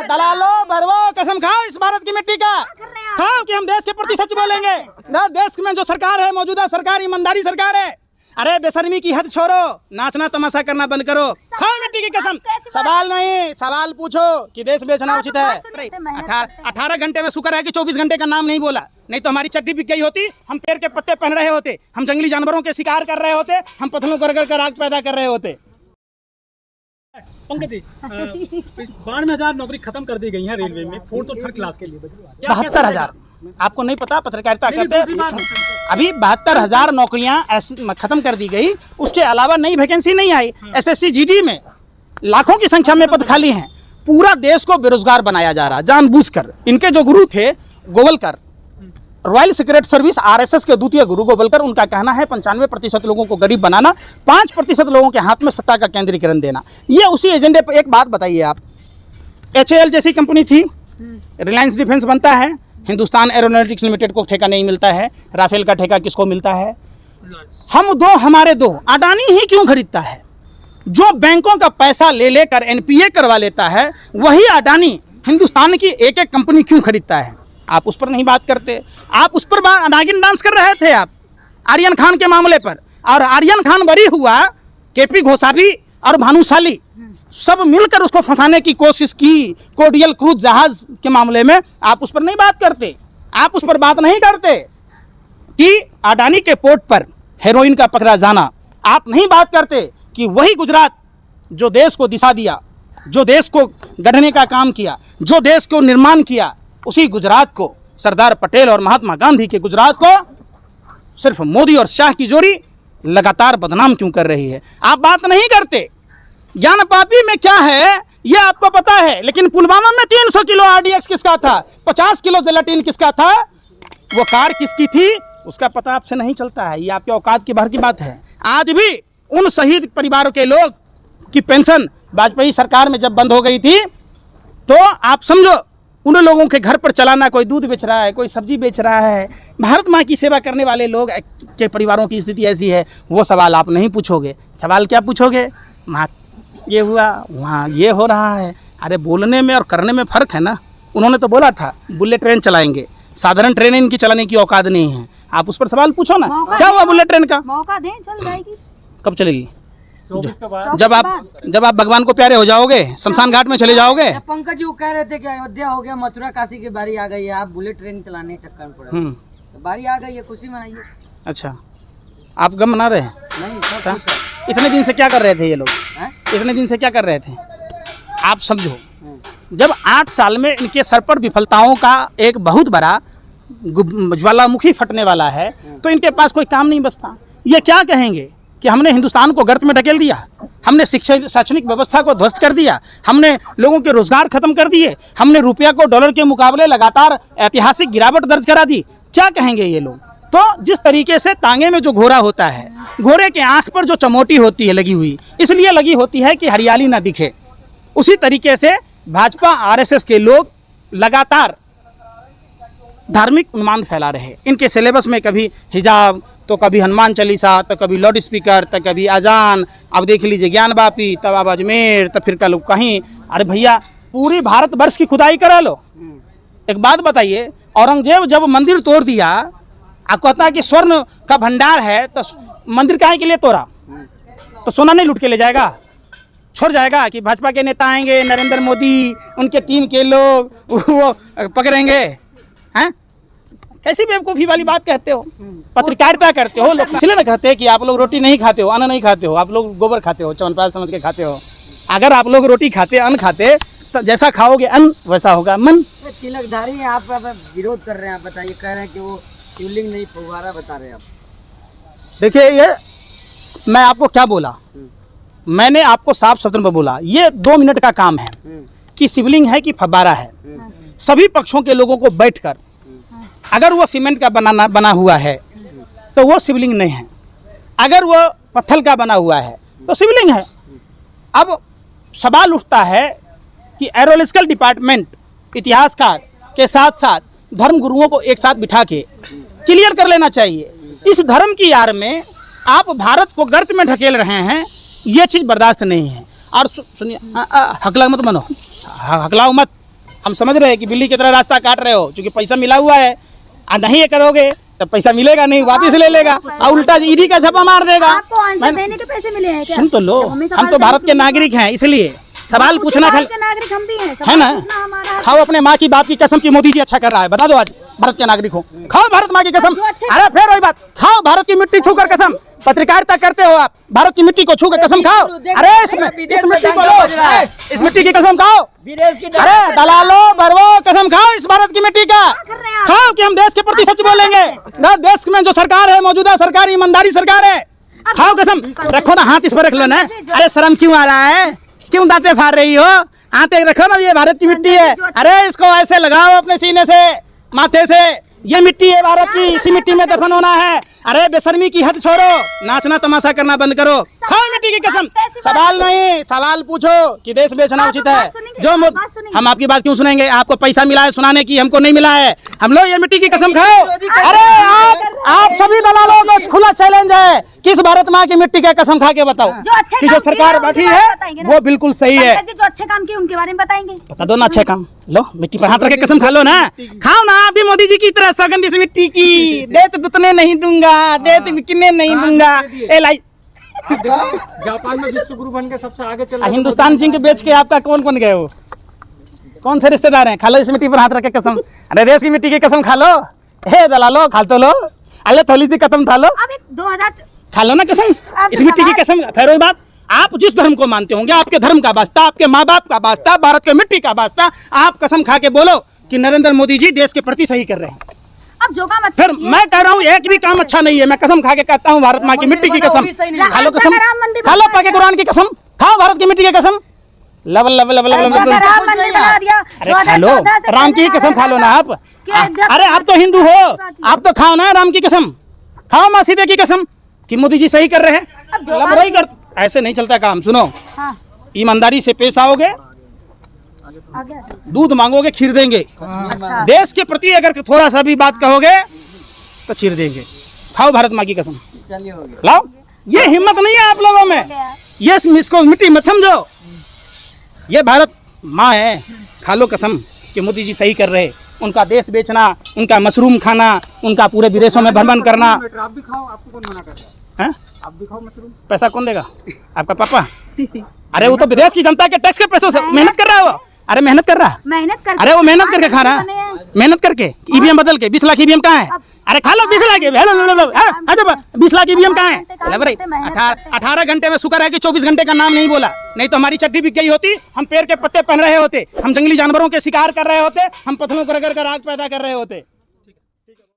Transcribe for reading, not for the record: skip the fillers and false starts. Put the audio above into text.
दलालो भरवो कसम खाओ इस भारत की मिट्टी का, खाओ कि हम देश के प्रति सच बोलेंगे। देश में जो सरकार है, मौजूदा सरकार ईमानदारी सरकार है। अरे बेशर्मी की हद छोड़ो, नाचना तमाशा करना बंद करो, खाओ मिट्टी की कसम। सवाल नहीं, सवाल पूछो कि देश बेचना उचित है। 18 घंटे में शुक्र है कि 24 घंटे का नाम नहीं बोला, नहीं तो हमारी चड्डी बिक गई होती, हम पेड़ के पत्ते पहन रहे होते, हम जंगली जानवरों के शिकार कर रहे होते, हम पत्थरों कर आग पैदा कर रहे होते। पंकज जी, 92,000 नौकरी खत्म कर दी गई है रेलवे में, 4th और 3rd क्लास के लिए। 72,000, आपको नहीं पता, पत्रकारिता करते अभी 72,000 नौकरियां ऐसी खत्म कर दी गई। उसके अलावा नई वैकेंसी नहीं आई। SSC GD में लाखों की संख्या में पद खाली हैं। पूरा देश को बेरोजगार बनाया जा रहा जानबूझकर। इनके जो गुरु थे Golwalkar, royal secret service RSS के द्वितीय गुरु गोवलकर, उनका कहना है 95% लोगों को गरीब बनाना, 5% लोगों के हाथ में सत्ता का केंद्रीकरण देना। ये उसी एजेंडे पर। एक बात बताइए आप, HAL जैसी कंपनी थी, रिलायंस डिफेंस बनता है, हिंदुस्तान एरोनॉटिक्स लिमिटेड को ठेका नहीं मिलता है, राफेल का ठेका किसको मिलता है? हम दो हमारे दो। अडानी ही क्यों खरीदता है? जो बैंकों का पैसा ले लेकर NPA करवा लेता है, वही अडानी हिंदुस्तान की एक एक कंपनी क्यों खरीदता है? आप उस पर नहीं बात करते। आप उस पर नागिन डांस कर रहे थे आप आर्यन खान के मामले पर, और आर्यन खान बरी हुआ, KP घोषाली और भानुशाली सब मिलकर उसको फंसाने की कोशिश की कोडियल क्रूज जहाज के मामले में। आप उस पर नहीं बात करते, आप उस पर बात नहीं करते कि अडानी के पोर्ट पर हेरोइन का पकड़ा जाना। आप नहीं बात करते कि वही गुजरात जो देश को दिशा दिया, जो देश को गढ़ने का काम किया, जो देश को निर्माण किया, उसी गुजरात को, सरदार पटेल और महात्मा गांधी के गुजरात को सिर्फ मोदी और शाह की जोड़ी लगातार बदनाम क्यों कर रही है? आप बात नहीं करते। ज्ञान पापी में क्या है ये आपको पता है, लेकिन पुलवामा में 300 किलो RDX किसका था? 50 किलो जेलाटिन किसका था? वो कार किसकी थी? उसका पता आपसे नहीं चलता है। ये आपके औकात के बाहर की बात है। आज भी उन शहीद परिवारों के लोग की पेंशन वाजपेयी सरकार में जब बंद हो गई थी, तो आप समझो उन लोगों के घर पर चलाना, कोई दूध बेच रहा है, कोई सब्जी बेच रहा है। भारत माँ की सेवा करने वाले लोग के परिवारों की स्थिति ऐसी है, वो सवाल आप नहीं पूछोगे। सवाल क्या पूछोगे? वहाँ ये हुआ, वहाँ ये हो रहा है। अरे बोलने में और करने में फ़र्क है ना। उन्होंने तो बोला था बुलेट ट्रेन चलाएंगे, साधारण ट्रेन इनकी चलाने की औकात नहीं है। आप उस पर सवाल पूछो ना, क्या हुआ बुलेट ट्रेन का? मौका दें, चल जाएगी। कब चलेगी? जब आप भगवान को प्यारे हो जाओगे, शमशान घाट में चले जाओगे। पंकज जी वो कह रहे थे कि अयोध्या हो गया, मथुरा काशी की बारी आ गई है, आप बुलेट ट्रेन चलाने के चक्कर में पड़े, तो बारी आ गई है, खुशी मनाइए। अच्छा, आप गम मना रहे हैं? नहीं, इतने दिन से क्या कर रहे थे ये लोग? इतने दिन से क्या कर रहे थे? आप समझो, जब 8 साल में इनके सर पर विफलताओं का एक बहुत बड़ा ज्वालामुखी फटने वाला है, तो इनके पास कोई काम नहीं बचता। ये क्या कहेंगे कि हमने हिंदुस्तान को गर्त में ढकेल दिया, हमने शिक्षा शैक्षणिक व्यवस्था को ध्वस्त कर दिया, हमने लोगों के रोजगार खत्म कर दिए, हमने रुपया को डॉलर के मुकाबले लगातार ऐतिहासिक गिरावट दर्ज करा दी। क्या कहेंगे ये लोग? तो जिस तरीके से तांगे में जो घोड़ा होता है, घोड़े के आंख पर जो चमोटी होती है लगी हुई, इसलिए लगी होती है कि हरियाली ना दिखे, उसी तरीके से भाजपा RSS के लोग लगातार धार्मिक उन्माद फैला रहे। इनके सिलेबस में कभी हिजाब, तो कभी हनुमान चालीसा, तो कभी लाउड स्पीकर, तो कभी अजान। अब देख लीजिए ज्ञान वापी, तब अब अजमेर, तो फिर कल कहीं। अरे भैया, पूरी भारतवर्ष की खुदाई करा लो। एक बात बताइए, औरंगजेब जब मंदिर तोड़ दिया, आप कहता है कि स्वर्ण का भंडार है, तो मंदिर काहे के लिए तोड़ा? तो सोना नहीं लूट के ले जाएगा, छोड़ जाएगा कि भाजपा के नेता आएंगे, नरेंद्र मोदी, उनके टीम के लोग वो पकड़ेंगे? हैं? कैसी बेवकूफ़ी वाली बात कहते हो? पत्रकारिता करते हो लोग, इसलिए ना कहते हैं कि आप लोग रोटी नहीं खाते हो, अन्न नहीं खाते हो, आप लोग गोबर खाते हो, च्यवनप्राश समझ के खाते हो। अगर आप लोग रोटी खाते, अन्न खाते, तो जैसा खाओगे अन्न वैसा होगा मन। तिलकधारी हैं आप विरोध कर रहे हैं, आप बताइए, कह रहे हैं कि वो शिवलिंग नहीं फव्वारा बता रहे हैं आप। देखिए, ये मैं आपको क्या बोला? मैंने आपको साफ शब्दों में बोला, ये 2 मिनट का काम है कि शिवलिंग है कि फव्वारा है। सभी पक्षों के लोगों को बैठकर, अगर वो सीमेंट का बना हुआ है तो वो शिवलिंग नहीं है, अगर वो पत्थर का बना हुआ है तो शिवलिंग है। अब सवाल उठता है कि एरोलॉजिकल डिपार्टमेंट इतिहासकार के साथ साथ धर्म गुरुओं को एक साथ बिठा के क्लियर कर लेना चाहिए। इस धर्म की आड़ में आप भारत को गर्त में ढकेल रहे हैं, ये चीज़ बर्दाश्त नहीं है। और सुनिए, हकला मत बनो, हकलाओ मत, हम समझ रहे हैं कि बिल्ली की तरह रास्ता काट रहे हो, क्योंकि पैसा मिला हुआ है, और नहीं ये करोगे तो पैसा मिलेगा नहीं, वापस ले लेगा और उल्टा ईडी का झप्पा मार देगा। आपको आंसर देने के पैसे मिले हैं क्या? सुन तो लो, हम तो भारत के नागरिक हैं, इसलिए सवाल पूछना भारत के नागरिक हम भी हैं, है सवाल ना। पूछना हमारा हक खाओ अपने माँ की बाप की कसम की मोदी जी अच्छा कर रहा है, बता दो आज भारत के नागरिक हो, खाओ भारत माँ की कसम। अरे फिर वही बात, खाओ भारत की मिट्टी छूकर कसम, पत्रकारिता करते हो आप, भारत की मिट्टी को छूकर कसम खाओ। अरे इस मिट्टी को लो, इस मिट्टी की कसम खाओ। अरे दलालो बरवो कसम खाओ इस भारत की मिट्टी का, खाओ कि हम देश के प्रति सच बोलेंगे। देश में जो सरकार है, मौजूदा सरकार ईमानदारी सरकार है, खाओ कसम। रखो ना हाथ, इस पर रख लो ना। अरे शर्म क्यों आ रहा है, क्यों दांतें फाड़ रही हो, हाथ रखो ना, ये भारत की मिट्टी है। अरे इसको ऐसे लगाओ अपने सीने से, माथे से, ये मिट्टी है भारत की, इसी मिट्टी में दफन होना है। अरे बेशर्मी की हद छोड़ो, नाचना तमाशा करना बंद करो, खाओ मिट्टी की कसम। सवाल नहीं, सवाल पूछो कि देश बेचना उचित है। जो हम आपकी बात क्यों सुनेंगे, आपको पैसा मिला है सुनाने की, हमको नहीं मिला है। हम लोग ये मिट्टी की कसम खाओ। अरे आप सभी दलालों को खुला चैलेंज है, किस भारत माँ की मिट्टी की कसम खा के बताओ कि जो सरकार बैठी है वो बिल्कुल सही है। जो अच्छे काम किए उनके बारे में बताएंगे। बता दो ना अच्छे काम, लो मिट्टी पर हाथ रख के कसम खा लो ना, खाओ ना आप भी मोदी जी की तरह सौगंध इस मिट्टी की। देत दुतने नहीं दूंगा, देत बिकने नहीं दूंगा। ए लाई जापान में विश्व गुरु बन के सबसे आगे चल रहे हिंदुस्तान जिंक बेच के आपका कौन कौन गए हो, कौन से रिश्तेदार हैं? खा लो इस मिट्टी पर हाथ रख के कसम। अरे देश की मिट्टी की कसम खा लो, हे दलालो खा तो लो, अल्ले थोड़ी सी कसम खा लो, अब 2000 खा लो ना कसम इस मिट्टी की कसम। फिर वही बात, आप जिस धर्म को मानते होंगे, आपके धर्म का वास्ता, आपके माँ बाप का वास्ता, भारत के मिट्टी का वास्ता, आप कसम खा के बोलो कि नरेंद्र मोदी जी देश के प्रति सही कर रहे हैं। अब जो काम अच्छा फिर मैं कह रहा हूँ एक भी काम अच्छा नहीं है, मैं कसम खा के कहता हूँ भारत माँ की मिट्टी की कसम। खा लो कसम, खा लो पाके कुरान की कसम, खाओ भारत की मिट्टी की कसम। लवल लवल लवल लवल राम मंदिर बना दिया। अरे खा लो, राम की कसम खा लो ना आप। अरे आप तो हिंदू हो, आप तो खाओ ना राम की कसम, खाओ माँ सीधे की कसम कि मोदी जी सही कर रहे हैं। लबराई कर, ऐसे नहीं चलता काम। सुनो, ईमानदारी से पेश आओगे, दूध मांगोगे खीर देंगे, देश के प्रति अगर थोड़ा सा भी बात कहोगे तो चीर देंगे। खाओ भारत माँ की कसम, लाओ। ये हिम्मत नहीं है आप लोगों में, ये इसको मिट्टी मत समझो, ये भारत माँ है। खा लो कसम कि मोदी जी सही कर रहे, उनका देश बेचना, उनका मशरूम खाना, उनका पूरे विदेशों में भ्रमण करना। आप भी खाओ, आपको कौन मना कर रहा है? आप भी खाओ मशरूम। पैसा कौन देगा? आपका पापा। अरे वो तो विदेश की जनता के टैक्स के पैसों से मेहनत कर रहा है वो। अरे मेहनत कर रहा, अरे वो मेहनत करके खा रहा, मेहनत करके। ईवीएम बदल के 20 लाख ईवीएम कहाँ है? अरे खा लो 20 लाख, 20 लाख ईवीएम कहाँ है? 18 घंटे में शुक्र है कि 24 घंटे का नाम नहीं बोला, नहीं तो हमारी चड्डी बिक गई होती, हम पेड़ के पत्ते पहन रहे होते, हम जंगली जानवरों के शिकार कर रहे होते, हम पत्थरों को रगड़ कर आग पैदा कर रहे होते।